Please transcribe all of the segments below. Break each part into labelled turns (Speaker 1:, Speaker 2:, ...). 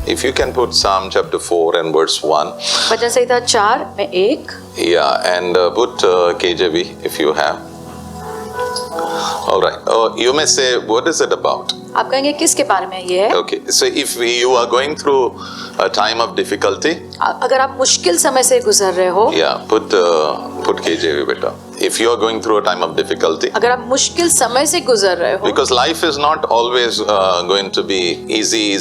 Speaker 1: If you can put Psalm chapter 4 and verse 1.
Speaker 2: वचन संहिता 4 में 1.
Speaker 1: Yeah, and put KJV if you have. All right. Oh, you may say, what is it about?
Speaker 2: आप कहेंगे किसके बारे में ये है?
Speaker 1: Okay. So if you are going through a time of difficulty,
Speaker 2: अगर आप मुश्किल समय से गुजर रहे हो,
Speaker 1: yeah, put KJV beta. If you are going through a time of difficulty,
Speaker 2: अगर आप मुश्किल समय से गुजर रहे हो,
Speaker 1: because life is not always going to be easy.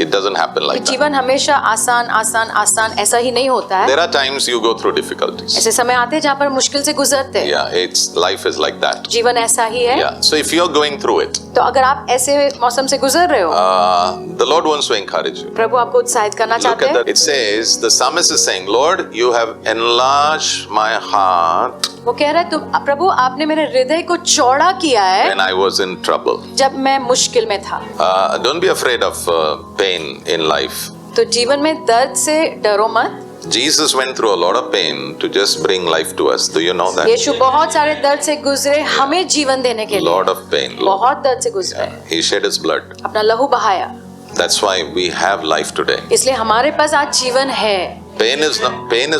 Speaker 1: It doesn't happen like that.
Speaker 2: जीवन हमेशा आसान ऐसा ही नहीं होता है.
Speaker 1: There are times you go through difficulties.
Speaker 2: ऐसे समय आते हैं जहाँ पर मुश्किल से गुजरते हैं.
Speaker 1: Yeah, life is like that.
Speaker 2: जीवन ऐसा ही है.
Speaker 1: Yeah. So if you are going through it,
Speaker 2: तो अगर आप ऐसे मौसम से गुजर रहे हो,
Speaker 1: the Lord wants to encourage you.
Speaker 2: प्रभु आपको उत्साहित करना
Speaker 1: Look
Speaker 2: चाहते
Speaker 1: at
Speaker 2: हैं.
Speaker 1: that. It says, the psalmist is saying, Lord, you have enlarged my heart
Speaker 2: वो कह रहा है, तुम प्रभु आपने मेरे हृदय को चौड़ा किया है
Speaker 1: when I was in trouble.
Speaker 2: जब मैं मुश्किल में था.
Speaker 1: Don't be afraid of pain in life.
Speaker 2: तो जीवन में दर्द से डरो मत.
Speaker 1: Jesus went through a lot of pain to just bring life to us. Do you know that?
Speaker 2: यीशु बहुत सारे दर्द से गुजरे हमें जीवन देने के लिए.
Speaker 1: Lot of pain.
Speaker 2: बहुत दर्द से गुजरे.
Speaker 1: He shed his blood.
Speaker 2: अपना लहू बहाया.
Speaker 1: That's why we have life today.
Speaker 2: इसलिए हमारे पास आज जीवन है.
Speaker 1: Pain is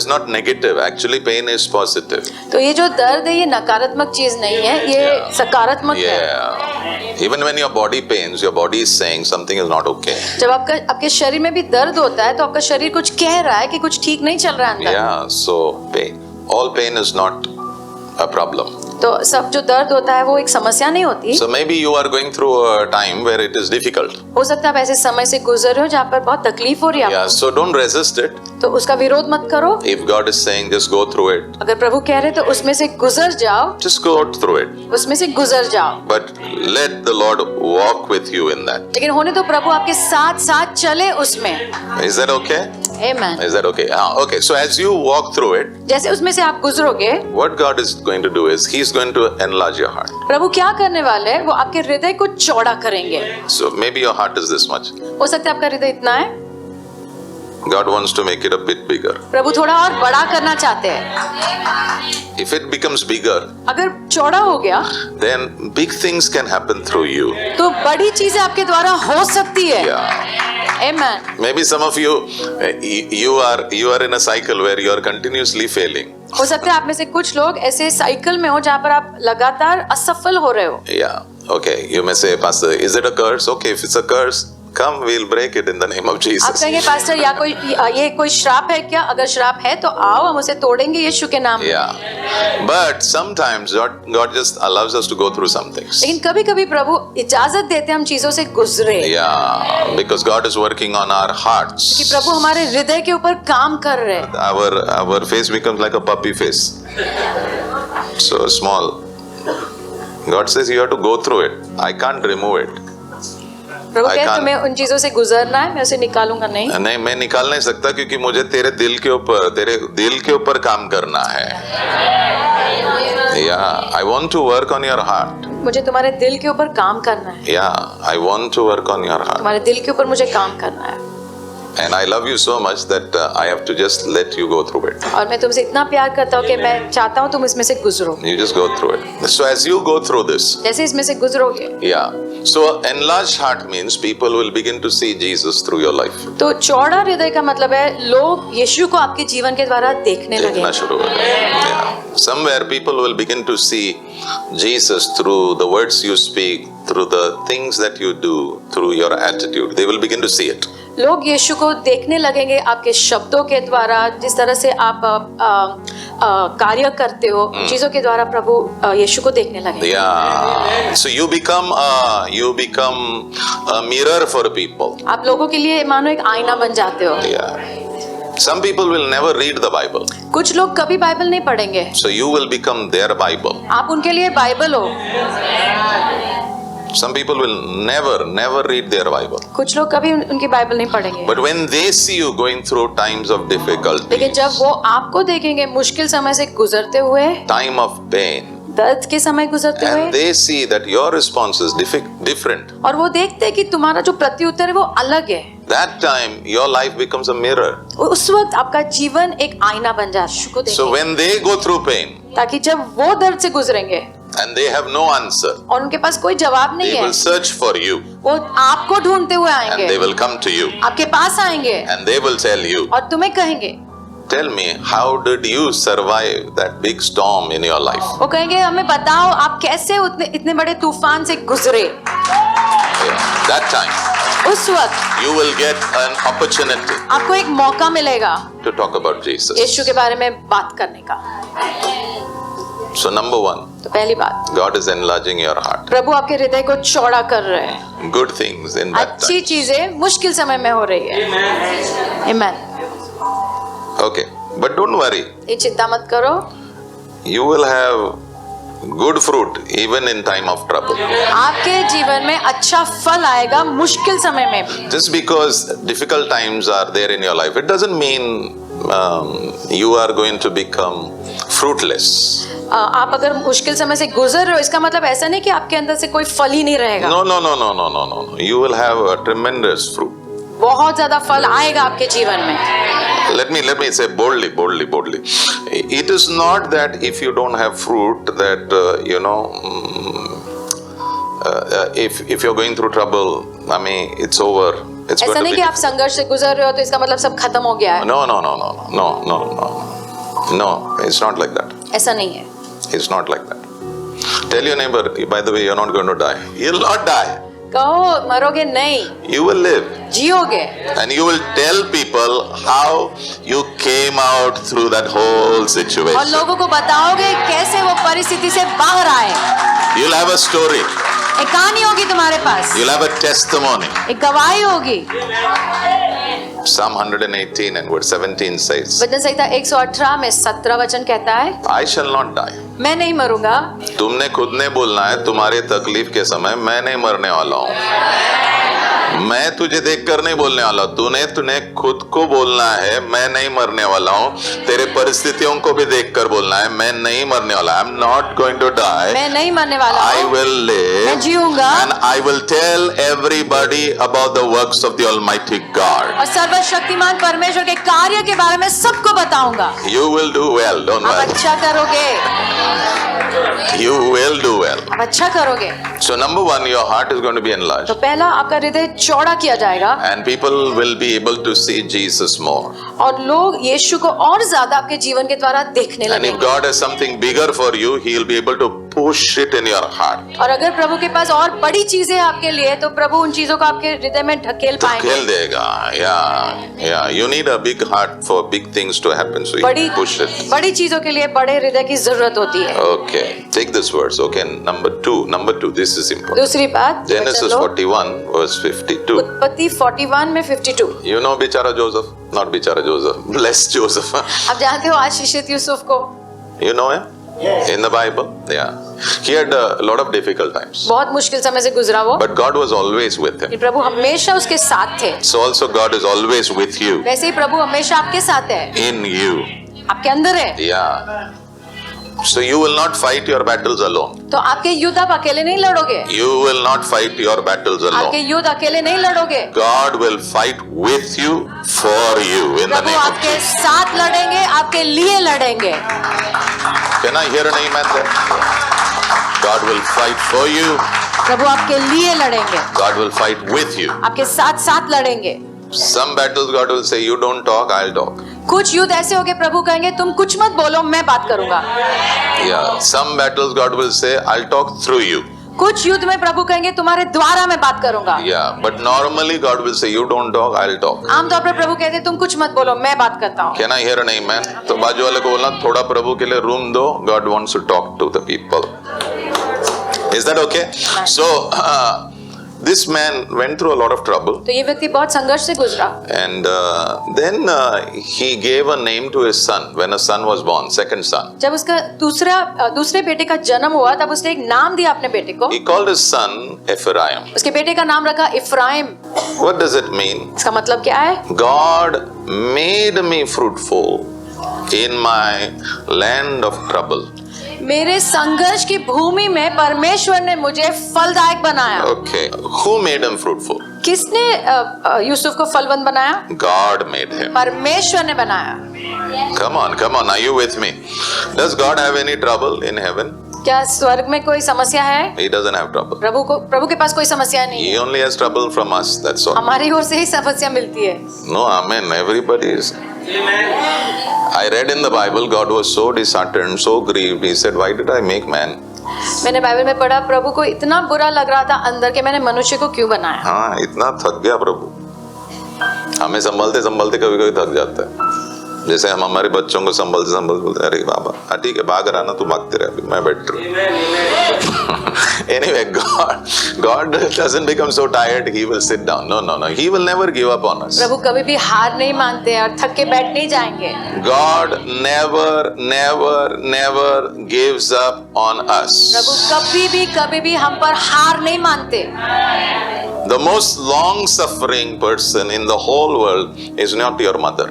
Speaker 1: not negative. Actually, pain is positive.
Speaker 2: तो ये जो दर्द है ये नकारात्मक चीज नहीं है, ये सकारात्मक है.
Speaker 1: Yeah. Even when your body pains, your body is saying something is not okay.
Speaker 2: जब आपके शरीर में भी दर्द होता है तो आपका शरीर कुछ कह रहा है कि कुछ ठीक नहीं चल रहा है अंदर.
Speaker 1: Yeah. So all pain is not a problem.
Speaker 2: तो सब जो दर्द होता है वो एक समस्या नहीं होती.
Speaker 1: So maybe you are going through a time where it is difficult.
Speaker 2: हो सकता है आप ऐसे समय से गुजर रहे हो जहाँ पर बहुत तकलीफ हो रही है.
Speaker 1: Yeah. So don't resist it.
Speaker 2: तो उसका विरोध मत करो.
Speaker 1: If God is saying just go through it,
Speaker 2: अगर प्रभु कह रहे तो उसमें से गुजर जाओ.
Speaker 1: just go through it.
Speaker 2: उसमें से गुजर जाओ.
Speaker 1: But let the Lord walk with you in that.
Speaker 2: लेकिन होने तो प्रभु आपके साथ साथ चले उसमें.
Speaker 1: Is that okay?
Speaker 2: Amen.
Speaker 1: Is that okay? Okay. So as you walk through it,
Speaker 2: जैसे उसमें से आप गुजरोगे,
Speaker 1: what God is going to do is He's going to enlarge your heart.
Speaker 2: प्रभु क्या करने वाले हैं? वो आपके हृदय को चौड़ा करेंगे.
Speaker 1: So maybe your heart is this much.
Speaker 2: हो सकता है आपका हृदय इतना है.
Speaker 1: God wants to make it a bit bigger.
Speaker 2: प्रभु थोड़ा और बड़ा करना चाहते हैं.
Speaker 1: If it becomes bigger,
Speaker 2: अगर चौड़ा हो गया,
Speaker 1: then big things can happen through you.
Speaker 2: तो बड़ी चीजें आपके द्वारा हो सकती है.
Speaker 1: Yeah.
Speaker 2: Amen.
Speaker 1: Maybe some of you are in a cycle where you are continuously failing.
Speaker 2: हो सकता है आप में से कुछ लोग ऐसे साइकिल में हो जहाँ पर आप लगातार असफल हो रहे हो.
Speaker 1: Yeah. Okay. You may say, Pastor, is it a curse? Okay. If it's a curse, come, we'll break it in the name of
Speaker 2: आप
Speaker 1: Jesus.
Speaker 2: कहेंगे पास्टर ये कोई श्राप है क्या? अगर श्राप है तो आओ हम उसे तोड़ेंगे यीशु के नाम में.
Speaker 1: Yeah. But sometimes God just allows us to go through some things.
Speaker 2: लेकिन कभी-कभी प्रभु इजाजत देते हैं हम चीजों से गुजरे.
Speaker 1: Yeah. Because God is working on our hearts.
Speaker 2: कि प्रभु हमारे हृदय के ऊपर काम कर रहे हैं.
Speaker 1: Our face becomes like a puppy face. So small. God says you have to go through it. I can't remove it.
Speaker 2: प्रभु कहते हैं तुम्हें उन चीजों से गुजरना है, मैं उसे निकालूंगा नहीं.
Speaker 1: नहीं, मैं निकाल नहीं सकता क्योंकि मुझे तेरे दिल के ऊपर काम करना है. Yeah, I want to work on your heart.
Speaker 2: मुझे तुम्हारे दिल के ऊपर काम करना है.
Speaker 1: Yeah, I want to work on your heart.
Speaker 2: तुम्हारे दिल के ऊपर मुझे काम करना है.
Speaker 1: And I love you so much that I have to just let you go through it.
Speaker 2: और मैं तुमसे इतना प्यार करता हूँ कि मैं चाहता हूँ तुम इसमें से गुजरो.
Speaker 1: You just go through it. So as you go through this,
Speaker 2: जैसे इसमें से गुजरोगे,
Speaker 1: yeah. So enlarged heart means people will begin to see Jesus through your life.
Speaker 2: तो चौड़ा हृदय का मतलब है लोग यीशु को आपके जीवन के द्वारा देखने
Speaker 1: देखना
Speaker 2: लगेंगे.
Speaker 1: शुरू हो जाएगा. Yeah. Somewhere people will begin to see Jesus through the words you speak, through the things that you do, through your attitude. They will begin to see it.
Speaker 2: लोग यीशु को देखने लगेंगे आपके शब्दों के द्वारा, जिस तरह से आप कार्य करते हो, चीजों के द्वारा प्रभु यीशु को देखने लगेंगे.
Speaker 1: Yeah. So you become a mirror for people.
Speaker 2: आप लोगों के लिए मानो एक आईना बन जाते हो.
Speaker 1: Yeah. Some people will never read the Bible.
Speaker 2: कुछ लोग कभी बाइबल नहीं पढ़ेंगे.
Speaker 1: So you will become their Bible.
Speaker 2: आप उनके लिए बाइबल हो.
Speaker 1: Some people will never read their Bible.
Speaker 2: कुछ लोग कभी उनकी बाइबल नहीं पढ़ेंगे.
Speaker 1: But when they see you going through times of difficulty,
Speaker 2: लेकिन जब वो आपको देखेंगे मुश्किल समय से गुजरते हुए,
Speaker 1: time of pain,
Speaker 2: दर्द के समय गुजरते हुए,
Speaker 1: and they see that your response is different,
Speaker 2: और वो देखते हैं कि तुम्हारा जो प्रत्युत्तर है वो अलग है,
Speaker 1: that time your life becomes a mirror.
Speaker 2: उस वक्त आपका जीवन एक आईना बन जाता है.
Speaker 1: So when they go through pain,
Speaker 2: ताकि जब वो दर्द से गुजरेंगे,
Speaker 1: and they have no answer.
Speaker 2: और उनके पास कोई जवाब नहीं
Speaker 1: They
Speaker 2: है,
Speaker 1: will search for you
Speaker 2: वो आपको ढूंढते हुए
Speaker 1: and they
Speaker 2: आएंगे,
Speaker 1: will come to you
Speaker 2: आपके पास आएंगे
Speaker 1: and they will tell you,
Speaker 2: और तुम्हें कहेंगे,
Speaker 1: tell me, how did you survive that big storm in your life?
Speaker 2: वो कहेंगे हमें बताओ आप कैसे इतने बड़े तूफान से गुजरे।
Speaker 1: Yeah. That time
Speaker 2: उस वक्त
Speaker 1: you will get an opportunity
Speaker 2: आपको एक मौका मिलेगा
Speaker 1: to talk about Jesus.
Speaker 2: यीशु के बारे में बात करने का।
Speaker 1: So number one,
Speaker 2: तो पहली बात,
Speaker 1: God is enlarging your heart.
Speaker 2: प्रभु आपके हृदय को चौड़ा कर रहे हैं,
Speaker 1: Good things in bad
Speaker 2: अच्छी
Speaker 1: times.
Speaker 2: चीजें मुश्किल समय में हो रही है। आमीन।
Speaker 1: Okay, but don't worry.
Speaker 2: ये चिंता मत करो,
Speaker 1: You will have good fruit even in time of trouble.
Speaker 2: आपके जीवन में अच्छा फल आएगा मुश्किल समय में भी।
Speaker 1: Just because difficult times are there in your life, it doesn't mean you are going to become fruitless.
Speaker 2: आप अगर मुश्किल समय से गुजर रहे हो, इसका मतलब ऐसा नहीं कि आपके अंदर से कोई फल ही नहीं रहेगा।
Speaker 1: No, no, no, no, no, no, no, no. You will have a tremendous fruit.
Speaker 2: बहुत ज्यादा फल आएगा आपके जीवन में।
Speaker 1: Let me say boldly. It is not that if you don't have fruit that if you're going through trouble, I mean it's over. It's
Speaker 2: ऐसा
Speaker 1: going
Speaker 2: नहीं
Speaker 1: to
Speaker 2: कि
Speaker 1: be.
Speaker 2: आप संघर्ष से गुजर रहे हो तो इसका मतलब सब खत्म हो गया है।
Speaker 1: No. It's not like that.
Speaker 2: ऐसा नहीं है।
Speaker 1: It's not like that. Tell your neighbor, by the way, you're not going to die. You'll not die.
Speaker 2: कहो मरोगे नहीं,
Speaker 1: You will live.
Speaker 2: जियोगे,
Speaker 1: And you will tell people how you came out through that whole
Speaker 2: और
Speaker 1: situation.
Speaker 2: लोगों को बताओगे कैसे वो परिस्थिति से बाहर आए।
Speaker 1: You'll have a story.
Speaker 2: एक कहानी होगी तुम्हारे पास,
Speaker 1: You'll have a testimony.
Speaker 2: एक गवाही होगी।
Speaker 1: Psalm 118 and verse 17 says,
Speaker 2: वचन संहिता 118 में 17 वचन कहता है,
Speaker 1: I shall not die.
Speaker 2: मैं नहीं मरूंगा।
Speaker 1: तुमने खुद ने बोलना है तुम्हारे तकलीफ के समय मैं नहीं मरने वाला हूँ। मैं तुझे देखकर नहीं बोलने वाला, तूने खुद को बोलना है मैं नहीं मरने वाला हूँ। तेरे परिस्थितियों को भी देखकर बोलना है मैं नहीं मरने वाला। I am not going to die,
Speaker 2: मैं नहीं मरने वाला
Speaker 1: I
Speaker 2: हूँ,
Speaker 1: will live
Speaker 2: मैं जीऊंगा
Speaker 1: and I will tell everybody about the works of the Almighty God.
Speaker 2: और सर्वशक्तिमान परमेश्वर के कार्य के बारे में सबको बताऊंगा।
Speaker 1: You will do well, don't
Speaker 2: आप
Speaker 1: worry.
Speaker 2: अच्छा करोगे,
Speaker 1: You will do well.
Speaker 2: आप अच्छा करोगे।
Speaker 1: So number one, your heart is going to be enlarged.
Speaker 2: तो पहला आपका हृदय चौड़ा किया जाएगा
Speaker 1: And people will be able to see Jesus more.
Speaker 2: और लोग यीशु को और ज्यादा आपके जीवन के द्वारा देखने
Speaker 1: And if
Speaker 2: लगेंगे।
Speaker 1: God has something bigger for you, He will be able to push it in your heart.
Speaker 2: और अगर प्रभु के पास और बड़ी चीजें हैं आपके लिए, तो प्रभु उन चीजों को आपके हृदय में ढकेल पाएंगे।
Speaker 1: खेल देगा. Yeah. You need a big heart for big things to happen, so you push it.
Speaker 2: बड़ी चीजों के लिए बड़े हृदय की जरूरत होती है।
Speaker 1: Okay, take this verse. Okay, number two. This is important.
Speaker 2: दूसरी बात,
Speaker 1: Genesis 41 verse 52.
Speaker 2: उत्पत्ति 41 में 52।
Speaker 1: You know Bichara Joseph? Not Bichara Joseph. Blessed Joseph.
Speaker 2: आप जानते हो आशीषित यूसुफ को?
Speaker 1: You know him? In the Bible? Yeah. He had a lot of difficult times.
Speaker 2: बहुत मुश्किल समय से गुजरा वो,
Speaker 1: But God was always with him.
Speaker 2: लेकिन प्रभु हमेशा उसके साथ थे।
Speaker 1: So also God is always with you.
Speaker 2: वैसे ही प्रभु हमेशा आपके साथ है,
Speaker 1: In you.
Speaker 2: आपके अंदर है।
Speaker 1: Yeah. So you will not fight your battles alone.
Speaker 2: तो आपके युद्ध आप अकेले नहीं लड़ोगे,
Speaker 1: You will not fight your battles
Speaker 2: आपके
Speaker 1: alone.
Speaker 2: युद्ध अकेले नहीं लड़ोगे।
Speaker 1: God will fight with you, for you, in the
Speaker 2: Prabhu
Speaker 1: name of
Speaker 2: आपके
Speaker 1: Jesus.
Speaker 2: साथ लड़ेंगे, आपके लिए लड़ेंगे।
Speaker 1: Can I hear an amen there? God will fight for you.
Speaker 2: प्रभु आपके लिए लड़ेंगे,
Speaker 1: God will fight with you.
Speaker 2: आपके साथ साथ लड़ेंगे।
Speaker 1: Some battles God will say, you don't talk, I'll talk.
Speaker 2: कुछ युद्ध ऐसे होंगे प्रभु कहेंगे तुम कुछ मत बोलो, मैं बात करूंगा।
Speaker 1: Yeah. Some battles God will say, I'll talk through you.
Speaker 2: कुछ युद्ध में प्रभु कहेंगे तुम्हारे द्वारा मैं बात करूंगा।
Speaker 1: Yeah. But normally God will say, you don't talk, I'll talk.
Speaker 2: आमतौर पर प्रभु कहते हैं तुम कुछ मत बोलो, मैं बात करता हूँ।
Speaker 1: Can I hear an amen? तो बाजू वाले को बोलना थोड़ा प्रभु के लिए रूम दो. God wants to talk to the people. Is that okay? So this man went through a lot of trouble,
Speaker 2: तो ये व्यक्ति बहुत संघर्ष से गुजरा
Speaker 1: and then he gave a name to his son when a son was born, second son.
Speaker 2: जब उसका दूसरे बेटे का जन्म हुआ तब उसने एक नाम दिया अपने बेटे को।
Speaker 1: He called his son Ephraim.
Speaker 2: उसके बेटे का नाम रखा Ephraim.
Speaker 1: What does it mean?
Speaker 2: इसका मतलब क्या है?
Speaker 1: God made me fruitful in my land of trouble.
Speaker 2: मेरे संघर्ष की भूमि में परमेश्वर ने मुझे फलदायक बनाया।
Speaker 1: Okay. Who made him fruitful?
Speaker 2: किसने यूसुफ को फलवंत बनाया?
Speaker 1: God made him.
Speaker 2: परमेश्वर ने बनाया।
Speaker 1: Come on. Are you with me? Does God have any trouble in heaven?
Speaker 2: क्या स्वर्ग में कोई समस्या है?
Speaker 1: He doesn't have trouble.
Speaker 2: प्रभु के पास कोई समस्या नहीं
Speaker 1: He
Speaker 2: है।
Speaker 1: only has trouble from us. That's all.
Speaker 2: हमारी ओर से ही समस्या मिलती है।
Speaker 1: No, amen. Everybody is. I read in the Bible, God was so disheartened, so grieved. He said, "Why did I make man?"
Speaker 2: मैंने बाइबल में पढ़ा, प्रभु को इतना बुरा लग रहा था अंदर के मैंने मनुष्य को क्यों बनाया।
Speaker 1: हाँ, इतना थक गया प्रभु। हमें संभलते संभलते कभी कभी थक जाता है। जैसे हम हमारे बच्चों को संभलते संभलते बोलते हैं, अरे बाबा हाँ ठीक है, भाग रहा ना, तू भागते रहे, अभी मैं बैठ रहा। Anyway, God doesn't become so tired he will sit down. No. He will never give up on us.
Speaker 2: प्रभु कभी भी हार नहीं मानते और थक के बैठ नहीं जाएंगे।
Speaker 1: God never gives up on us.
Speaker 2: प्रभु कभी भी हम पर हार नहीं मानते।
Speaker 1: The most long-suffering person in the whole world is not your mother.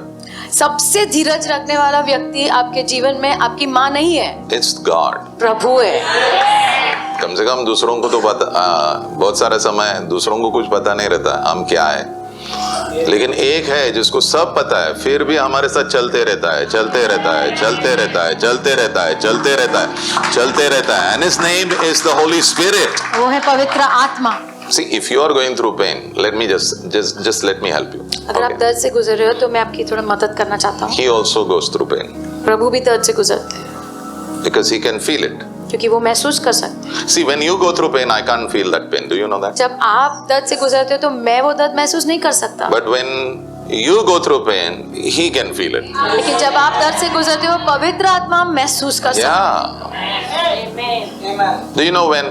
Speaker 2: सबसे धीरज रखने वाला व्यक्ति आपके जीवन में आपकी माँ नहीं है,
Speaker 1: It's God.
Speaker 2: प्रभु है।
Speaker 1: कम से कम दूसरों को तो पता, बहुत सारा समय दूसरों को कुछ पता नहीं रहता हम क्या है, लेकिन एक है जिसको सब पता है, फिर भी हमारे साथ चलते रहता है, चलते रहता है, चलते रहता है, चलते रहता है, चलते रहता है, चलते रहता है। And his name is the Holy Spirit.
Speaker 2: वो है पवित्र आत्मा।
Speaker 1: See, if you are going through pain, let me just let me help you.
Speaker 2: अगर आप दर्द से गुजर रहे हो तो मैं आपकी थोड़ा मदद करना चाहता हूँ।
Speaker 1: He also goes through pain
Speaker 2: प्रभु भी दर्द से गुजरते हैं
Speaker 1: because he can feel it.
Speaker 2: क्योंकि वो महसूस कर सकते हैं।
Speaker 1: See, when you go through pain, I can't feel that pain. Do you know that?
Speaker 2: जब आप दर्द से गुजरते हो तो मैं वो दर्द महसूस नहीं कर सकता,
Speaker 1: But when you go through pain, he can feel it.
Speaker 2: लेकिन जब आप दर्द से गुजरते हो पवित्र आत्मा महसूस कर सकते
Speaker 1: Yeah. Do you know when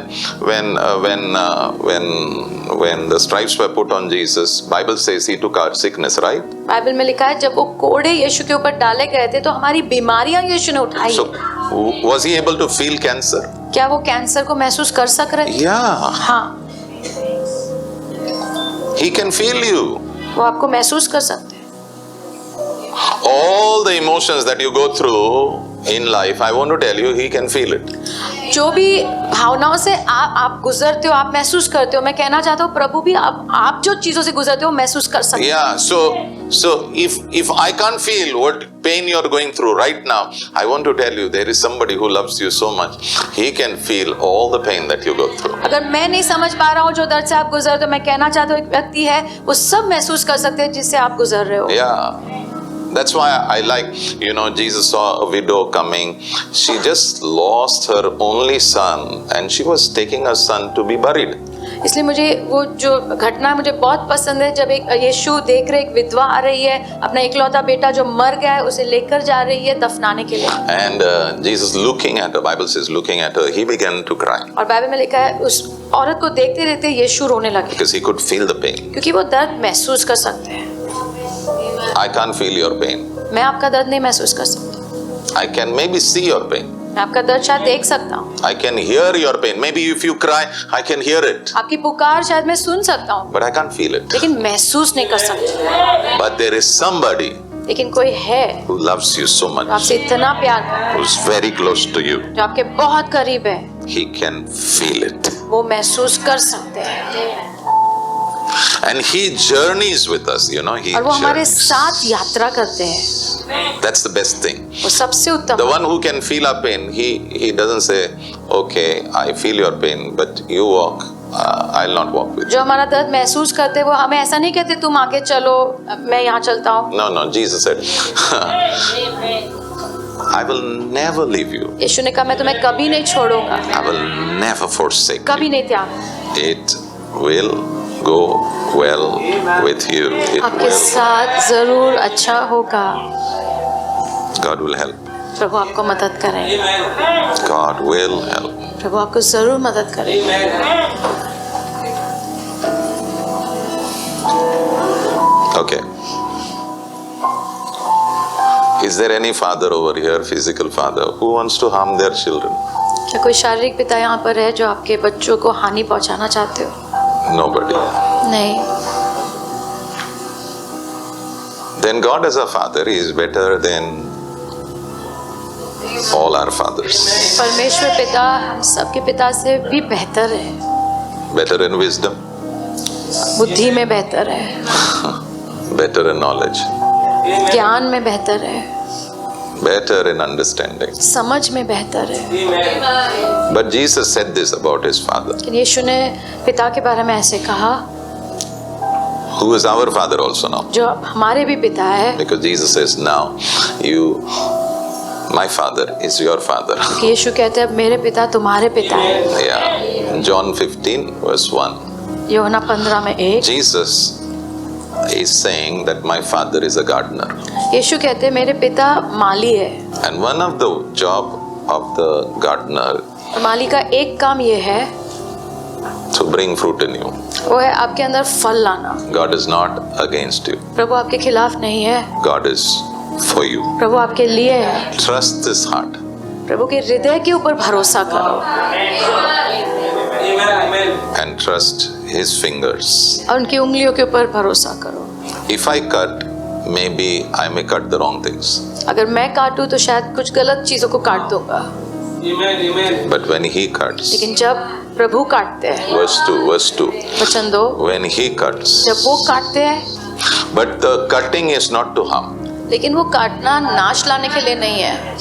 Speaker 1: the stripes were put on Jesus, Bible says he took our sickness, right?
Speaker 2: हैं। बाइबल में लिखा है जब वो कोड़े यीशु के ऊपर डाले गए थे तो हमारी बीमारियां यीशु ने उठाई।
Speaker 1: So was he able to feel cancer?
Speaker 2: क्या वो कैंसर को महसूस कर सक रहे थे?
Speaker 1: Yeah.
Speaker 2: हाँ,
Speaker 1: He can feel you.
Speaker 2: वो आपको महसूस कर सकते हैं।
Speaker 1: All the emotions that you go through in life, I want to tell you, he can feel it.
Speaker 2: जो भी भावनाओं से आप गुजरते हो, आप महसूस करते हो, मैं कहना चाहता हूँ प्रभु भी आप जो चीजों से गुजरते हो महसूस कर सकते हैं।
Speaker 1: Yeah, so if I can't feel what pain you're going through right now, I want to tell you there is somebody who loves you so much. He can feel all the pain that you go through.
Speaker 2: अगर मैं नहीं समझ पा रहा हूँ जो दर्द से आप गुजरते हो, मैं कहना चाहता हूँ एक व्यक्ति है वो सब महसूस कर सकते हैं जिससे आप गुजर रहे हो।
Speaker 1: Yeah. That's why I like, Jesus saw a widow coming. She just lost her only son and she was taking her son to be buried.
Speaker 2: इसलिए मुझे वो जो घटना मुझे बहुत पसंद है जब एक यीशु देख रहे एक विधवा आ रही है, अपना इकलौता बेटा जो मर गया है उसे लेकर जा रही है दफनाने के लिए।
Speaker 1: And Jesus looking at her, Bible says looking at her, he began to cry.
Speaker 2: और बाइबल में लिखा है उस औरत को देखते देखते यीशु रोने लगे
Speaker 1: Because he could feel the pain.
Speaker 2: क्योंकि वो दर्द महसूस कर सकते हैं।
Speaker 1: I can't feel your pain.
Speaker 2: मैं आपका दर्द नहीं महसूस कर सकता,
Speaker 1: I can maybe see your pain.
Speaker 2: मैं आपका दर्द शायद देख सकता हूँ,
Speaker 1: I can hear your pain. Maybe if you cry, I can hear it.
Speaker 2: आपकी पुकार शायद मैं सुन सकता हूँ
Speaker 1: But I can't feel it.
Speaker 2: लेकिन महसूस नहीं कर सकता।
Speaker 1: But there is somebody
Speaker 2: लेकिन कोई है
Speaker 1: who loves you so
Speaker 2: जो
Speaker 1: much,
Speaker 2: आपसे इतना प्यार करता है,
Speaker 1: who's very close to you.
Speaker 2: जो आपके बहुत करीब है,
Speaker 1: He can feel it.
Speaker 2: वो महसूस कर सकते हैं
Speaker 1: And he journeys with us, he
Speaker 2: और वो हमारे
Speaker 1: journeys.
Speaker 2: साथ यात्रा करते हैं।
Speaker 1: That's the best thing.
Speaker 2: वो सबसे उत्तम
Speaker 1: The one who can feel our pain, he doesn't say, okay, I feel your pain, but you walk, I'll not walk with you.
Speaker 2: जो हमारा दर्द महसूस करते हैं वो हमें ऐसा नहीं कहते तुम आगे चलो मैं यहाँ चलता हूँ।
Speaker 1: No, Jesus said, I will never leave you.
Speaker 2: यीशु ने कहा मैं तुम्हें कभी नहीं छोड़ूंगा,
Speaker 1: I will never forsake
Speaker 2: कभी
Speaker 1: you.
Speaker 2: नहीं त्याग।
Speaker 1: It will go well with you. It
Speaker 2: आपके
Speaker 1: will.
Speaker 2: साथ जरूर अच्छा होगा।
Speaker 1: God will help.
Speaker 2: प्रभु आपको मदद करें,
Speaker 1: God will help.
Speaker 2: प्रभु आपको जरूर मदद करें।
Speaker 1: Okay. Is there any father over here, physical father, who wants to harm their children?
Speaker 2: क्या कोई शारीरिक पिता यहाँ पर है जो आपके बच्चों को हानि पहुँचाना चाहते हो?
Speaker 1: Nobody.
Speaker 2: नहीं।
Speaker 1: Then God as a father is better than all our fathers.
Speaker 2: परमेश्वर पिता हम सबके पिता से भी बेहतर है,
Speaker 1: Better in wisdom,
Speaker 2: बुद्धि में बेहतर है,
Speaker 1: better in knowledge,
Speaker 2: ज्ञान में बेहतर है,
Speaker 1: better in understanding.
Speaker 2: समझ में बेहतर है।
Speaker 1: But Jesus said this about his Father,
Speaker 2: लेकिन यीशु ने पिता के बारे में ऐसे कहा,
Speaker 1: who is our Father also now.
Speaker 2: जो हमारे भी पिता है।
Speaker 1: Because Jesus says, now my Father is your Father.
Speaker 2: यीशु कहते हैं मेरे पिता तुम्हारे पिता है।
Speaker 1: Yeah. John 15 verse 1.
Speaker 2: यूहन्ना 15 में 1।
Speaker 1: Jesus is saying that my Father is a gardener.
Speaker 2: यीशु कहते हैं मेरे पिता माली है।
Speaker 1: And one of the job of the gardener
Speaker 2: माली का एक काम ये है,
Speaker 1: to bring fruit in you.
Speaker 2: वो है आपके अंदर फल लाना।
Speaker 1: God is not against you.
Speaker 2: प्रभु आपके खिलाफ नहीं है,
Speaker 1: God is for you.
Speaker 2: प्रभु आपके लिए है।
Speaker 1: Trust this heart.
Speaker 2: प्रभु के हृदय के ऊपर भरोसा करो
Speaker 1: And trust his fingers.
Speaker 2: और उनकी उंगलियों के ऊपर भरोसा करो।
Speaker 1: If I cut, maybe I may cut the wrong things.
Speaker 2: अगर मैं काटूं तो शायद कुछ गलत चीजों को काट दूंगा,
Speaker 1: But when he cuts,
Speaker 2: लेकिन जब प्रभु काटते हैं,
Speaker 1: verse 2,
Speaker 2: वचन 2,
Speaker 1: when he cuts,
Speaker 2: जब वो काटते हैं,
Speaker 1: but the cutting is not to harm.
Speaker 2: लेकिन वो काटना नाश लाने के लिए नहीं है,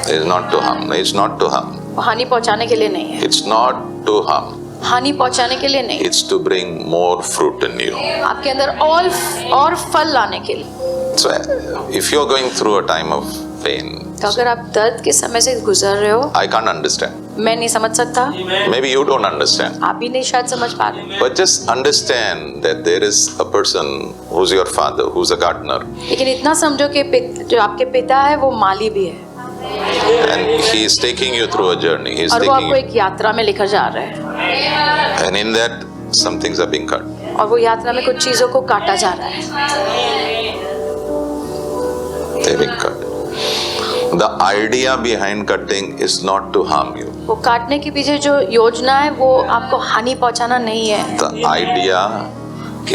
Speaker 1: It's not to harm. It's not to harm.
Speaker 2: वो हानि पहुंचाने के लिए नहीं है,
Speaker 1: It's not to harm.
Speaker 2: हानि पहुंचाने के लिए नहीं,
Speaker 1: It's to bring more fruit in you.
Speaker 2: आपके अंदर और फल लाने के लिए।
Speaker 1: So if you're going through a time of pain,
Speaker 2: तो अगर आप दर्द के समय से गुजर रहे हो,
Speaker 1: I can't understand.
Speaker 2: मैं नहीं समझ सकता,
Speaker 1: Maybe you don't understand.
Speaker 2: आप भी नहीं शायद समझ पा रहे,
Speaker 1: But just understand that there is a person who's your father, who's a gardener.
Speaker 2: लेकिन इतना समझो कि जो आपके पिता है वो माली भी है,
Speaker 1: And he is taking you through a journey. He is
Speaker 2: और वो
Speaker 1: taking
Speaker 2: आपको
Speaker 1: you.
Speaker 2: एक यात्रा में लेकर जा रहे हैं,
Speaker 1: And in that, some things are being cut.
Speaker 2: और वो यात्रा में कुछ चीजों को काटा जा रहा है।
Speaker 1: They're being cut. The idea behind cutting is not to harm you.
Speaker 2: वो काटने के पीछे जो योजना है वो आपको हानि पहुंचाना नहीं है,
Speaker 1: The idea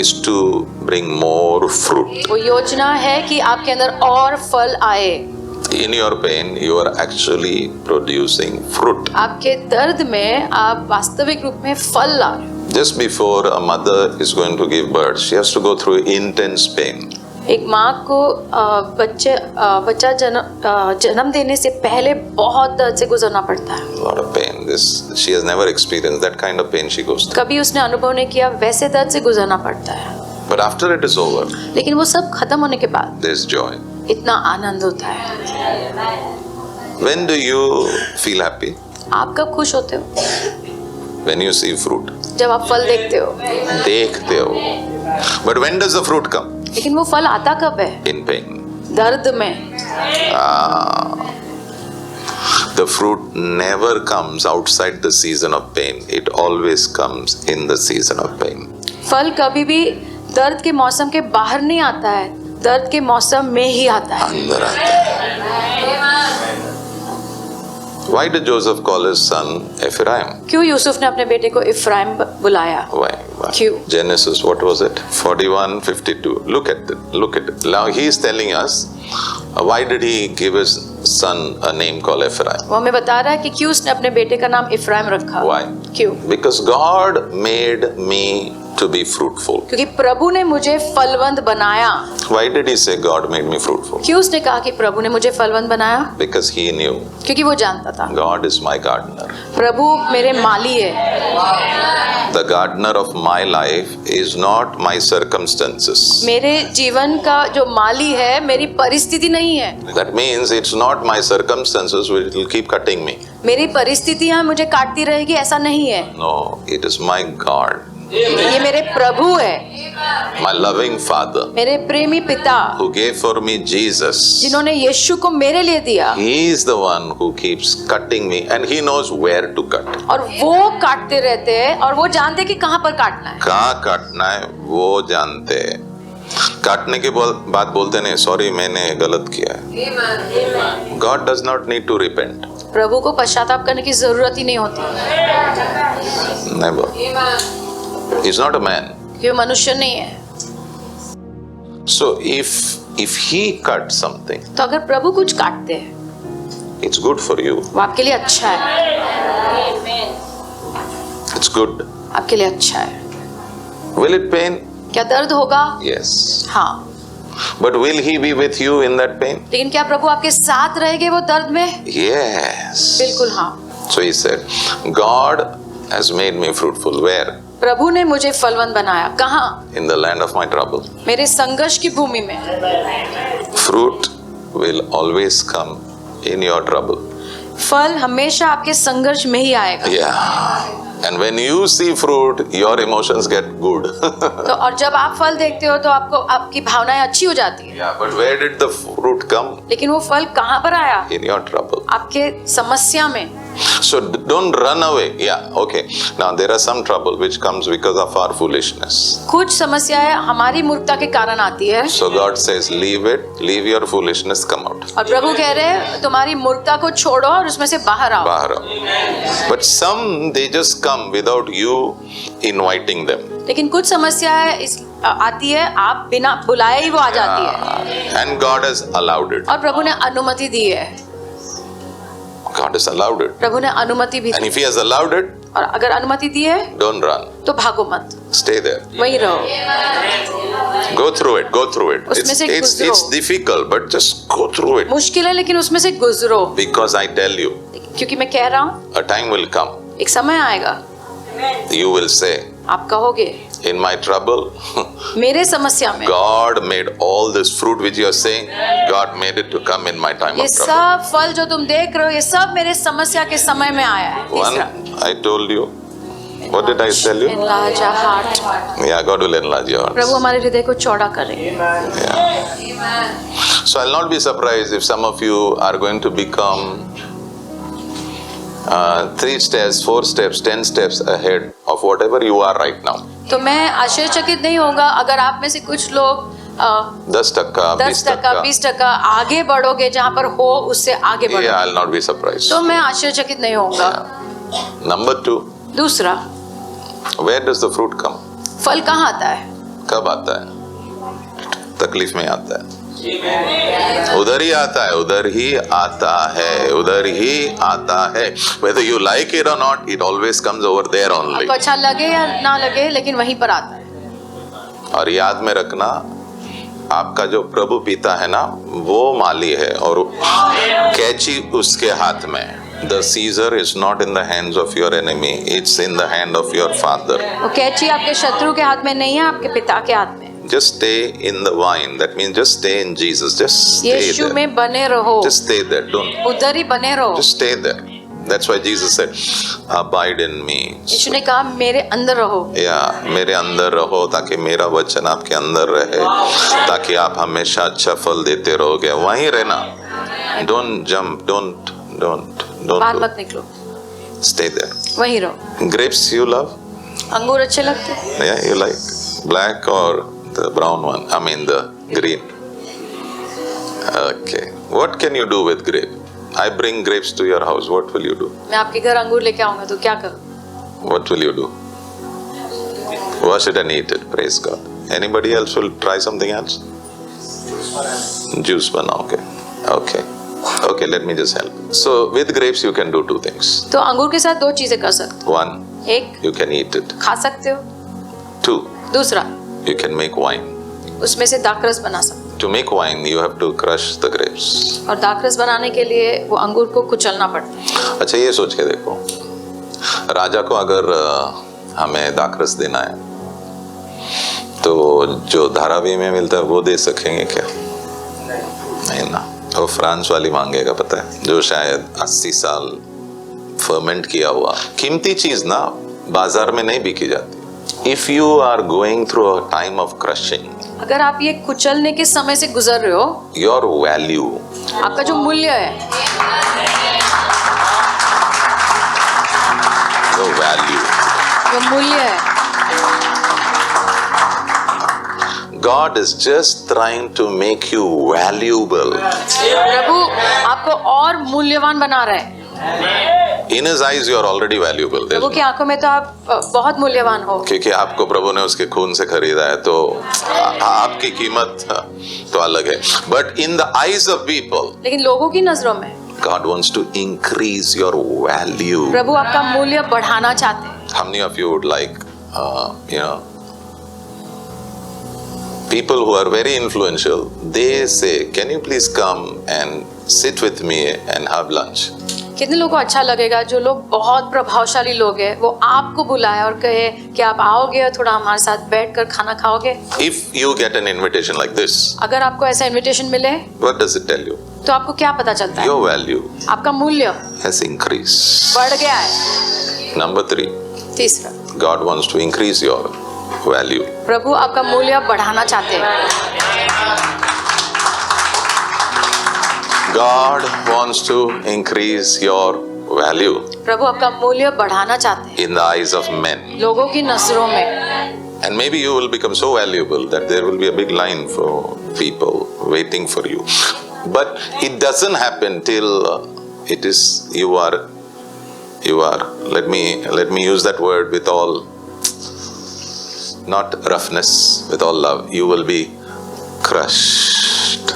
Speaker 1: is to bring more fruit.
Speaker 2: वो योजना है कि आपके अंदर और फल आए।
Speaker 1: In your pain, you are actually producing fruit.
Speaker 2: आपके दर्द में आप वास्तविक रूप में फल ला रहे हो।
Speaker 1: Just before a mother is going to give birth, she has to go through intense pain.
Speaker 2: एक माँ को बच्चा जन्म देने से पहले बहुत दर्द से गुजरना पड़ता है।
Speaker 1: A lot of pain. She has never experienced that kind of pain she goes through.
Speaker 2: कभी उसने अनुभव नहीं किया, वैसे दर्द से गुजरना पड़ता है।
Speaker 1: But after it is over,
Speaker 2: लेकिन वो सब खत्म होने के बाद
Speaker 1: there is joy.
Speaker 2: इतना आनंद होता है।
Speaker 1: When do you feel happy?
Speaker 2: आप कब खुश होते हो?
Speaker 1: When you see fruit.
Speaker 2: जब आप फल देखते हो।
Speaker 1: देखते हो. But when does the fruit come?
Speaker 2: लेकिन वो फल आता कब है?
Speaker 1: In pain.
Speaker 2: दर्द में।
Speaker 1: The fruit never comes outside the season of pain. It always comes in the season of pain.
Speaker 2: फल कभी भी दर्द के मौसम के बाहर नहीं आता है, दर्द के मौसम में ही आता है।
Speaker 1: अंदर आता है. Why did Joseph call his son Ephraim?
Speaker 2: क्यों यूसुफ ने अपने बेटे को इफ्राइम बुलाया?
Speaker 1: Why?
Speaker 2: क्यों?
Speaker 1: Genesis, what was it? 41:52. Look at it. Now he is telling us why did he give his son a name called Ephraim?
Speaker 2: वो हमें बता रहा है कि क्यों उसने अपने बेटे का नाम इफ्राइम रखा।
Speaker 1: Why?
Speaker 2: क्यों?
Speaker 1: Because God made me to be fruitful.
Speaker 2: क्योंकि प्रभु ने मुझे फलवंत बनाया।
Speaker 1: Why did he say God made me fruitful?
Speaker 2: क्यों उसने कहा कि प्रभु ने मुझे फलवंत बनाया?
Speaker 1: Because he knew
Speaker 2: क्योंकि वो जानता था
Speaker 1: God is my gardener.
Speaker 2: प्रभु मेरे माली है।
Speaker 1: The gardener of my life is not my circumstances.
Speaker 2: मेरे जीवन का जो माली है मेरी परिस्थिति नहीं है।
Speaker 1: That means it's not my circumstances which will keep cutting me.
Speaker 2: मेरी परिस्थितियां मुझे काटती रहेगी ऐसा नहीं है।
Speaker 1: No, it is my God.
Speaker 2: ये मेरे प्रभु है,
Speaker 1: My loving Father
Speaker 2: मेरे प्रेमी पिता
Speaker 1: who gave for me Jesus.
Speaker 2: जिन्होंने यीशु को मेरे लिए दिया,
Speaker 1: He is the one who keeps cutting me and he knows where to cut.
Speaker 2: और वो काटते रहते हैं और वो जानते हैं कि कहाँ पर काटना है।
Speaker 1: कहाँ काटना है वो जानते हैं. काटने के बाद बोलते नहीं सॉरी मैंने गलत किया है. God does not need to repent.
Speaker 2: प्रभु को पश्चाताप करने की जरूरत ही नहीं होती,
Speaker 1: Never. He's not a man.
Speaker 2: क्यों मनुष्य नहीं है।
Speaker 1: So if he cuts something,
Speaker 2: तो अगर प्रभु कुछ काटते हैं
Speaker 1: it's good for you.
Speaker 2: वो आपके लिए अच्छा है,
Speaker 1: It's good.
Speaker 2: आपके लिए अच्छा है।
Speaker 1: Will it pain?
Speaker 2: क्या दर्द होगा?
Speaker 1: Yes.
Speaker 2: हाँ।
Speaker 1: But will he be with you in that pain?
Speaker 2: लेकिन क्या प्रभु आपके साथ रहेंगे वो दर्द में?
Speaker 1: Yes.
Speaker 2: बिल्कुल हाँ।
Speaker 1: So he said, God has made me fruitful. Where?
Speaker 2: प्रभु ने मुझे फलवंत बनाया। कहाँ?
Speaker 1: In the land of my trouble.
Speaker 2: मेरे संघर्ष की भूमि में।
Speaker 1: Fruit will always come in your trouble.
Speaker 2: फल हमेशा आपके संघर्ष में ही आएगा।
Speaker 1: Yeah. And when you see fruit, your emotions get good.
Speaker 2: तो और जब आप फल देखते हो तो आपको आपकी भावनाएं अच्छी हो जाती है।
Speaker 1: Yeah, but where did the fruit come?
Speaker 2: लेकिन वो फल कहाँ पर आया?
Speaker 1: In your trouble.
Speaker 2: आपके समस्या में।
Speaker 1: So don't run away. Yeah, okay. Now there are some trouble which comes because of our foolishness.
Speaker 2: कुछ समस्याएं हमारी मूर्खता के कारण आती है।
Speaker 1: So God says, leave it, leave your foolishness, come out.
Speaker 2: और प्रभु कह रहे हैं तुम्हारी मूर्खता को छोड़ो और उसमें से बाहर आओ।
Speaker 1: बाहर आओ. But some they just come without you inviting them.
Speaker 2: लेकिन कुछ समस्याएं आती है आप बिना बुलाए ही वो आ जाती है।
Speaker 1: And God has allowed it.
Speaker 2: और प्रभु ने अनुमति दी है।
Speaker 1: God has allowed it.
Speaker 2: प्रभु ने अनुमति भी
Speaker 1: And
Speaker 2: the.
Speaker 1: if He has allowed it,
Speaker 2: और अगर अनुमति दी है
Speaker 1: don't run.
Speaker 2: तो भागो मत,
Speaker 1: Stay there.
Speaker 2: वहीं रहो।
Speaker 1: Go through it. Go through it.
Speaker 2: उसमें से
Speaker 1: It's
Speaker 2: गुजरो।
Speaker 1: difficult, but just go through it.
Speaker 2: मुश्किल है लेकिन उसमें से गुजरो।
Speaker 1: Because I tell you,
Speaker 2: क्योंकि मैं कह रहा हूँ
Speaker 1: a time will come.
Speaker 2: एक समय आएगा
Speaker 1: You will say,
Speaker 2: आप कहोगे
Speaker 1: in my trouble,
Speaker 2: मेरे समस्या में
Speaker 1: God made all this fruit which you are saying, God made it to come in my time
Speaker 2: ये
Speaker 1: of trouble.
Speaker 2: सब फल जो तुम देख रहे हो ये सब मेरे समस्या के समय में आया है।
Speaker 1: One,
Speaker 2: तीसरा,
Speaker 1: I told you. What did I tell you?
Speaker 2: enlarge our heart।
Speaker 1: Yeah, God will enlarge your
Speaker 2: Prabhu
Speaker 1: hearts.
Speaker 2: हमारे हृदय को चौड़ा करेंगे।
Speaker 1: Yeah. So I'll not be surprised if some of you are going to become 3 steps, 4 steps, 10 steps ahead of whatever you are right now.
Speaker 2: तो मैं आश्चर्यचकित नहीं होगा अगर आप में से कुछ लोग
Speaker 1: 10%,
Speaker 2: 10%,
Speaker 1: 20%.
Speaker 2: 20% आगे बढ़ोगे, जहाँ पर हो उससे आगे बढ़ो।
Speaker 1: Yeah, I'll not be surprised.
Speaker 2: तो मैं आश्चर्यचकित नहीं होऊंगा।
Speaker 1: Number 2,
Speaker 2: दूसरा,
Speaker 1: where does the fruit come?
Speaker 2: फल कहाँ आता है?
Speaker 1: कब आता है? तकलीफ में आता है। उधर ही आता है, उधर ही आता है, उधर ही आता है। Whether you like it or not, it always comes over there only.
Speaker 2: आपको अच्छा लगे या ना लगे लेकिन वहीं पर आता है।
Speaker 1: और याद में रखना, आपका जो प्रभु पिता है ना, वो माली है और कैची उसके हाथ में। The Caesar is not in the hands of your enemy, it's in the hand of your father.
Speaker 2: वो कैची आपके शत्रु के हाथ में नहीं है, आपके पिता के हाथ में।
Speaker 1: Just stay in the vine. That means just stay in Jesus. Just stay
Speaker 2: Yeshu
Speaker 1: there.
Speaker 2: में बने रहो,
Speaker 1: Just stay there. Don't.
Speaker 2: उधर ही बने रहो।
Speaker 1: Just stay there. That's why Jesus said, "Abide in me."
Speaker 2: यीशु ने कहा मेरे अंदर रहो।
Speaker 1: या मेरे अंदर रहो ताकि मेरा वचन आपके अंदर रहे, ताकि आप हमेशा अच्छा फल देते रहोगे। वहीं रहना। Don't jump. Don't.
Speaker 2: बाहर मत निकलो,
Speaker 1: Stay there.
Speaker 2: वहीं रहो।
Speaker 1: Grapes you love?
Speaker 2: अंगूर अच्छे लगते हैं?
Speaker 1: Yeah, you like black or the brown one? I mean the green. Okay. What can you do with grape? I bring grapes to your house. What will you do?
Speaker 2: मैं आपके घर अंगूर लेके आऊंगा तो क्या करूं?
Speaker 1: What will you do? Wash it and eat it. Praise God. Anybody else will try something else? Juice बनाओगे. Okay, let me just help. So with grapes you can do 2 things.
Speaker 2: तो अंगूर के साथ 2 चीजें कर सकते
Speaker 1: 1,
Speaker 2: हो। एक,
Speaker 1: you can eat it.
Speaker 2: खा सकते हो।
Speaker 1: 2,
Speaker 2: दूसरा,
Speaker 1: you can make wine.
Speaker 2: उसमें से दाखरस बना सकते
Speaker 1: To make wine, you have to crush the grapes.
Speaker 2: हो। और दाखरस बनाने के लिए वो अंगूर को कुचलना पड़ता है।
Speaker 1: अच्छा, ये सोच के देखो, राजा को अगर हमें दाखरस देना है तो जो धारावी में मिलता है वो दे सकेंगे क्या? नहीं ना, वो फ्रांस वाली मांगेगा, पता है, जो शायद 80 साल फर्मेंट किया हुआ कीमती चीज ना बाजार में नहीं बिकी जाती। If you are going through a time of crushing,
Speaker 2: अगर आप ये कुचलने के समय से गुजर रहे हो,
Speaker 1: योर वैल्यू,
Speaker 2: आपका जो मूल्य है,
Speaker 1: योर वैल्यू,
Speaker 2: जो मूल्य है,
Speaker 1: God is just trying to make you valuable.
Speaker 2: प्रभु आपको और मूल्यवान बना रहे हैं।
Speaker 1: In His eyes, you are already valuable.
Speaker 2: प्रभु की आंखों में तो आप बहुत मूल्यवान हो,
Speaker 1: क्योंकि आपको प्रभु ने उसके खून से खरीदा है, तो आपकी कीमत तो अलग है। But in the eyes of people,
Speaker 2: लेकिन लोगों की नजरों में
Speaker 1: God wants to increase your value.
Speaker 2: प्रभु आपका मूल्य बढ़ाना चाहते हैं।
Speaker 1: How many of you would like, people who are very influential, they say, can you please come and sit with me and have lunch?
Speaker 2: कितने लोगों को अच्छा लगेगा जो लोग बहुत प्रभावशाली लोग हैं वो आपको बुलाए और कहे कि आप आओगे और थोड़ा हमारे साथ बैठकर खाना खाओगे।
Speaker 1: If you get an invitation like this,
Speaker 2: अगर आपको ऐसा इनविटेशन मिले
Speaker 1: what does it tell you?
Speaker 2: तो आपको क्या पता चलता है?
Speaker 1: Your value
Speaker 2: आपका मूल्य
Speaker 1: has increased.
Speaker 2: बढ़ गया है।
Speaker 1: Number 3,
Speaker 2: तीसरा,
Speaker 1: God wants to increase your value.
Speaker 2: प्रभु आपका मूल्य बढ़ाना चाहते हैं।
Speaker 1: God wants to increase your value
Speaker 2: प्रभु आपका मूल्य बढ़ाना चाहते हैं
Speaker 1: in the eyes of men.
Speaker 2: लोगों की नजरों में।
Speaker 1: And maybe you will become so valuable that there will be a big line for people waiting for you. But it doesn't happen till it is you are let me use that word with all, not roughness, with all love. You will be crushed.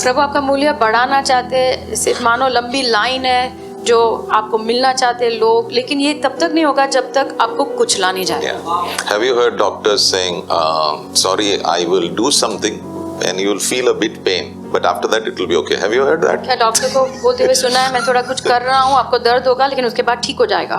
Speaker 2: प्रभु आपका मूल्य बढ़ाना चाहते हैं, सिर्फ मानो लंबी line है जो आपको मिलना चाहते हैं लोग, लेकिन ये तब तक नहीं होगा जब तक आपको कुचला नहीं जाए।
Speaker 1: Yeah. Have you heard doctors saying, sorry, I will do something and you will feel a bit pain, but after that it will be okay. Have you heard that?
Speaker 2: क्या डॉक्टर को बोलते हुए सुना है, मैं थोड़ा कुछ कर रहा हूँ, आपको दर्द होगा लेकिन उसके बाद ठीक हो जाएगा।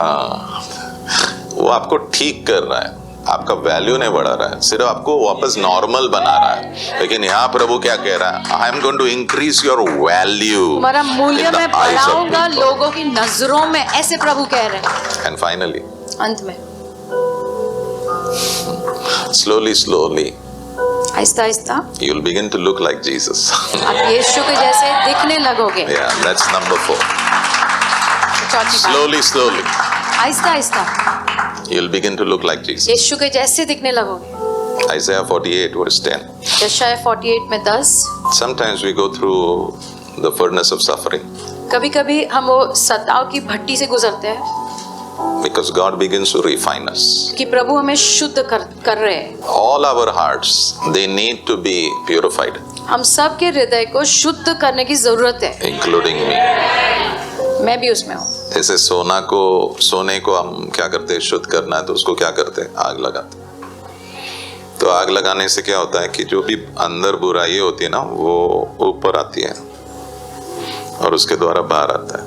Speaker 1: वो आपको ठीक कर रहा है, आपका वैल्यू नहीं बढ़ा रहा है, सिर्फ आपको वापस नॉर्मल बना रहा है। लेकिन यहाँ प्रभु क्या कह रहा है? I am going to increase your value.
Speaker 2: हमारा मूल्य मैं बढ़ाऊंगा लोगों की नजरों में, ऐसे प्रभु कह रहे हैं।
Speaker 1: एंड फाइनली,
Speaker 2: अंत में
Speaker 1: slowly
Speaker 2: Aahista Aahista
Speaker 1: you will begin to look like Jesus.
Speaker 2: आप यीशु के जैसे दिखने लगोगे।
Speaker 1: Yeah, that's number 4.
Speaker 2: चौथी बात,
Speaker 1: Slowly
Speaker 2: Aahista Aahista
Speaker 1: you will begin to look like Jesus.
Speaker 2: यीशु के जैसे दिखने लगोगे।
Speaker 1: Isaiah 48 verse 10.
Speaker 2: यशायाह 48 में 10।
Speaker 1: Sometimes we go through the furnace of suffering
Speaker 2: कभी कभी हम वो सताव की भट्टी से गुजरते हैं
Speaker 1: because God begins to refine us.
Speaker 2: कि प्रभु हमें शुद्ध कर रहे हैं।
Speaker 1: All our hearts, they need to be purified,
Speaker 2: हम सब के हृदय को शुद्ध करने की जरूरत है,
Speaker 1: including me.
Speaker 2: मैं भी उसमें हूँ।
Speaker 1: जैसे सोने को हम क्या करते हैं? शुद्ध करना है तो उसको क्या करते हैं? आग लगाते हैं। तो आग लगाने से क्या होता है कि जो भी अंदर बुराई होती है ना, वो ऊपर आती है और उसके द्वारा बाहर आता है।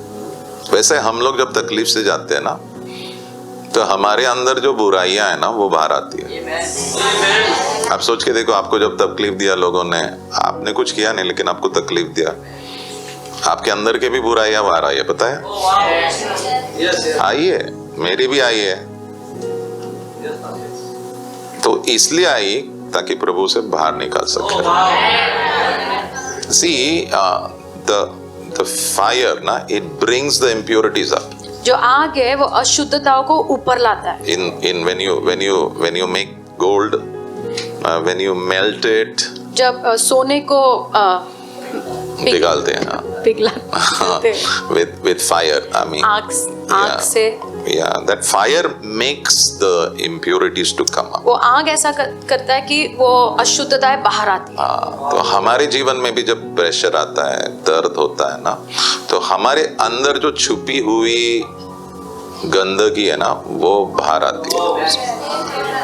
Speaker 1: वैसे हम लोग जब तकलीफ से जाते हैं ना, तो हमारे अंदर जो बुराइयां है ना, वो बाहर आती है। आप सोच के देखो, आपको जब तकलीफ दिया लोगों ने, आपने कुछ किया नहीं लेकिन आपको तकलीफ दिया, आपके अंदर के भी बुराइयां बाहर आई है, पता है? आई है, मेरी भी आई है। तो इसलिए आई ताकि प्रभु से बाहर निकाल सके। See, the fire ना, it brings the impurities up.
Speaker 2: जो आग है वो अशुद्धताओं को ऊपर लाता है।
Speaker 1: In when you make gold, when you melt it,
Speaker 2: जब सोने को
Speaker 1: पिघालते हैं,
Speaker 2: पिघलाते
Speaker 1: with fire, I mean,
Speaker 2: आग से,
Speaker 1: yeah, that fire makes the impurities to come up.
Speaker 2: वो आग ऐसा करता है कि वो अशुद्धताएं बाहर आती है।
Speaker 1: तो हमारे जीवन में भी जब प्रेशर आता है, दर्द होता है ना, तो हमारे अंदर जो छुपी हुई गंदगी है ना, वो बाहर आती है।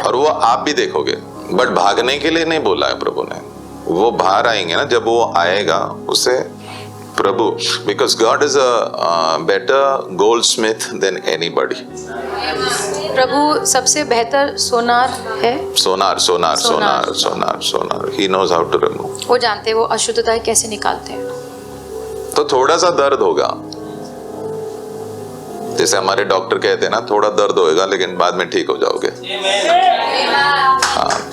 Speaker 1: और वो आप भी देखोगे, बट भागने के लिए नहीं बोला है प्रभु ने, वो बाहर आएंगे ना। जब वो आएगा उसे प्रभु, because God is a better goldsmith than anybody.
Speaker 2: प्रभु सबसे बेहतर सोनार है। सोनार।
Speaker 1: He knows how to remove.
Speaker 2: वो जानते हैं वो अशुद्धताएं कैसे निकालते हैं।
Speaker 1: तो थोड़ा सा दर्द होगा, जैसे हमारे डॉक्टर कहते हैं ना, थोड़ा दर्द होएगा लेकिन बाद में ठीक हो जाओगे।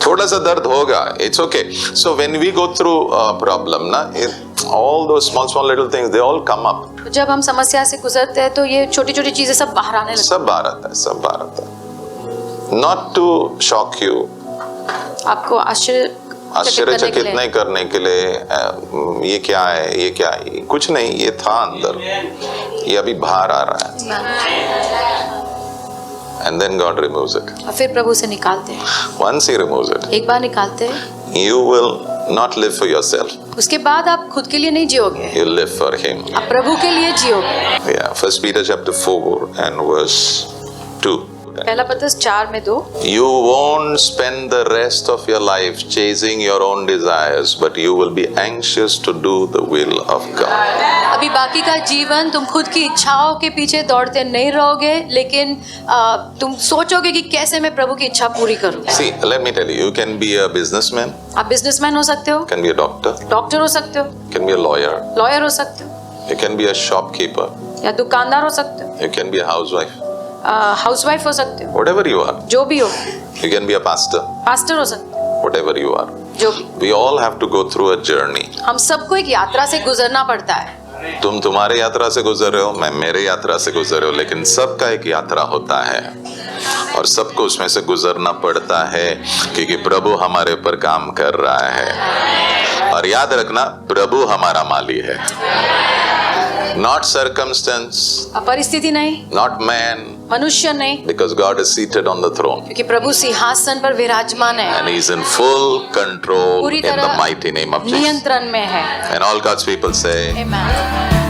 Speaker 1: थोड़ा सा दर्द होगा, it's okay. So when we go through problem ना, all those small little things, they all come up.
Speaker 2: जब हम समस्या से गुजरते हैं तो ये छोटी छोटी चीजें सब बाहर आने लगती हैं।
Speaker 1: सब बाहर आता है। Not to shock you,
Speaker 2: आपको
Speaker 1: आश्चर्यचकित नहीं करने के लिए, ये क्या है, कुछ नहीं, ये था अंदर, ये अभी बाहर आ रहा है। And then God removes it.
Speaker 2: और फिर प्रभु से निकालते हैं।
Speaker 1: Once He removes it,
Speaker 2: एक बार निकालते हैं,
Speaker 1: you will not live for yourself.
Speaker 2: उसके बाद आप खुद के लिए नहीं जियोगे,
Speaker 1: You live for Him.
Speaker 2: आप प्रभु के लिए जियोगे।
Speaker 1: Yeah, 1 Peter chapter 4 and verse 2. है।
Speaker 2: पहला पत्रस 4:2
Speaker 1: You won't spend the rest of your life chasing your own desires, but you will be anxious to do the will of God.
Speaker 2: अभी बाकी का जीवन तुम खुद की इच्छाओं के पीछे दौड़ते नहीं रहोगे, लेकिन तुम सोचोगे कि कैसे मैं प्रभु की इच्छा पूरी करूं।
Speaker 1: See, let me tell you, you can be a businessman,
Speaker 2: आप बिजनेसमैन हो सकते हो,
Speaker 1: can be a doctor,
Speaker 2: doctor हो सकते हो,
Speaker 1: can be a lawyer,
Speaker 2: lawyer हो सकते हो,
Speaker 1: you can be a shopkeeper,
Speaker 2: या दुकानदार हो सकते हो,
Speaker 1: you can be a housewife,
Speaker 2: housewife हो सकते हो,
Speaker 1: whatever you are.
Speaker 2: जो भी हो,
Speaker 1: You can be a pastor,
Speaker 2: pastor हो सकते हो,
Speaker 1: whatever you are.
Speaker 2: जो भी।
Speaker 1: We all have to go through a journey.
Speaker 2: हम सबको एक यात्रा से गुजरना पड़ता है।
Speaker 1: तुम तुम्हारे यात्रा से गुजर रहे हो, मैं मेरे यात्रा से गुजर रहे हो, लेकिन सबका एक यात्रा होता है और सबको उसमें से गुजरना पड़ता है क्योंकि प्रभु हमारे ऊपर काम कर रहा है। और याद रखना, प्रभु हमारा माली है, not circumstance,
Speaker 2: परिस्थिति नहीं,
Speaker 1: not man,
Speaker 2: मनुष्य नहीं,
Speaker 1: because God is seated on the throne
Speaker 2: क्योंकि प्रभु सिंहासन पर विराजमान है,
Speaker 1: and he is in full control
Speaker 2: पूरी
Speaker 1: in the
Speaker 2: तरह
Speaker 1: mighty name of Jesus.
Speaker 2: नियंत्रण में है।
Speaker 1: And all God's people say,
Speaker 2: Amen.